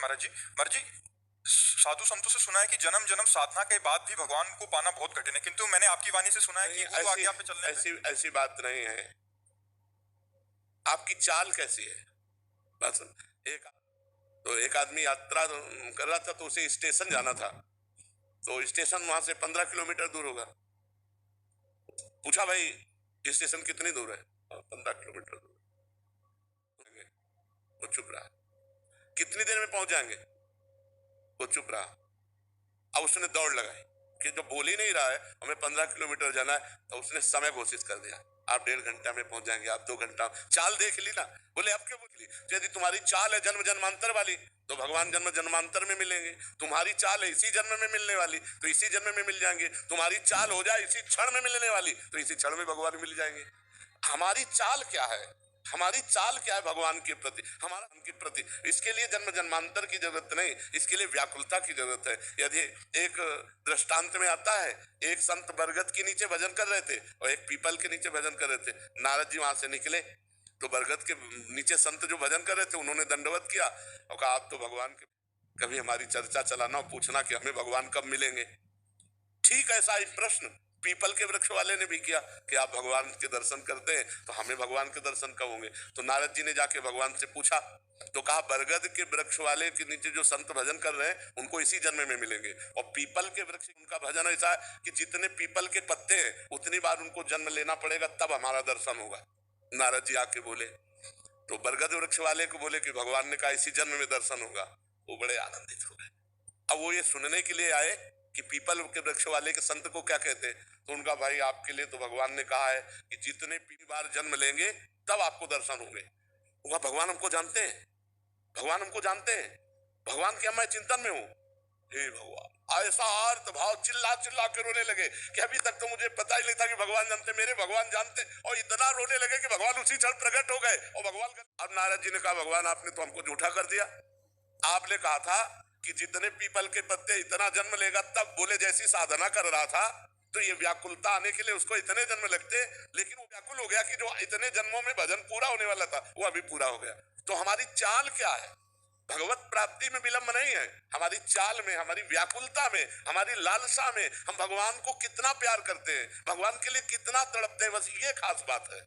महाराज जी। महाराज जी, साधु संतों से सुना है कि जन्म जन्म साधना के बाद भी भगवान को पाना बहुत कठिन है, किंतु मैंने आपकी वाणी से सुना है कि गुरु आज्ञा पे चलने ऐसी ऐसी बात नहीं है। आपकी चाल कैसी है? बस एक आदमी यात्रा कर रहा था, तो उसे स्टेशन जाना था। तो स्टेशन वहां से 15 किलोमीटर दूर होगा। पूछा, भाई स्टेशन कितनी दूर है? 15 किलोमीटर दूर। वो चुप रहा। कितनी देर में पहुंच जाएंगे? वो चुप रहा। अब उसने दौड़ लगाई कि जो बोल ही नहीं रहा है, हमें 15 किलोमीटर जाना है, तो उसने समय घोषित कर दिया, आप 1.5 घंटा में पहुंच जाएंगे, आप 2 घंटा। चाल देख ली ना। बोले अब क्यों बोली? यदि तुम्हारी चाल है जन्म जन्मांतर वाली, तो भगवान जन्म जन्मांतर में मिलेंगे। तुम्हारी चाल है इसी जन्म में मिलने वाली, तो इसी जन्म में मिल जाएंगे। तुम्हारी चाल हो जाए इसी क्षण में मिलने वाली, तो इसी क्षण में भगवान मिल जाएंगे। हमारी चाल क्या है? हमारी चाल क्या है भगवान के प्रति, हमारा उनके प्रति? इसके लिए जन्म जन्मांतर की जरूरत नहीं, इसके लिए व्याकुलता की जरूरत है। यदि एक दृष्टांत में आता है, एक संत बरगद के नीचे भजन कर रहे थे और एक पीपल के नीचे भजन कर रहे थे। नारद जी वहां से निकले, तो बरगद के नीचे संत जो भजन कर रहे थे, उन्होंने दंडवत किया और कहा, आप तो भगवान के, कभी हमारी चर्चा चलाना और पूछना कि हमें भगवान कब मिलेंगे। ठीक ऐसा ही प्रश्न पीपल के वृक्ष वाले ने भी किया कि आप भगवान के दर्शन करते हैं, तो हमें भगवान के दर्शन कब होंगे? तो नारद जी ने जाके भगवान से पूछा, तो कहा, बरगद के वृक्ष वाले के नीचे जो संत भजन कर रहे हैं, उनको इसी जन्म में मिलेंगे। और पीपल के वृक्ष, उनका भजन ऐसा है कि जितने पीपल के पत्ते हैं, उतनी बार उनको जन्म लेना पड़ेगा, तब हमारा दर्शन होगा। नारद जी आके बोले, तो बरगद वृक्ष वाले को बोले कि भगवान ने कहा इसी जन्म में दर्शन होगा। वो बड़े आनंदित हो गए। अब वो ये सुनने के लिए आए कि पीपल के वृक्ष वाले के संत को क्या कहते हैं। तो उनका, भाई आपके लिए तो भगवान ने कहा है कि जितने बार जन्म लेंगे तब आपको दर्शन होंगे। वह भगवान हमको जानते हैं, भगवान हमको जानते हैं, भगवान क्या मैं चिंतन में हूँ? हे भगवान, ऐसा अर्थ भाव चिल्ला चिल्ला के रोने लगे कि अभी तक तो मुझे पता ही नहीं था कि भगवान जानते, मेरे भगवान जानते। और इतना रोने लगे कि भगवान उसी क्षण प्रकट हो गए और भगवान। अब नारद जी ने कहा, भगवान आपने तो हमको झूठा कर दिया। आपने कहा था कि जितने पीपल के पत्ते इतना जन्म लेगा, तब बोले जैसी साधना कर रहा था, तो ये व्याकुलता आने के लिए उसको इतने जन्म लगते, लेकिन वो व्याकुल हो गया कि जो इतने जन्मों में भजन पूरा होने वाला था वो अभी पूरा हो गया। तो हमारी चाल क्या है? भगवत प्राप्ति में विलंब नहीं है, हमारी चाल में, हमारी व्याकुलता में, हमारी लालसा में हम भगवान को कितना प्यार करते हैं, भगवान के लिए कितना तड़पते हैं, बस ये खास बात है।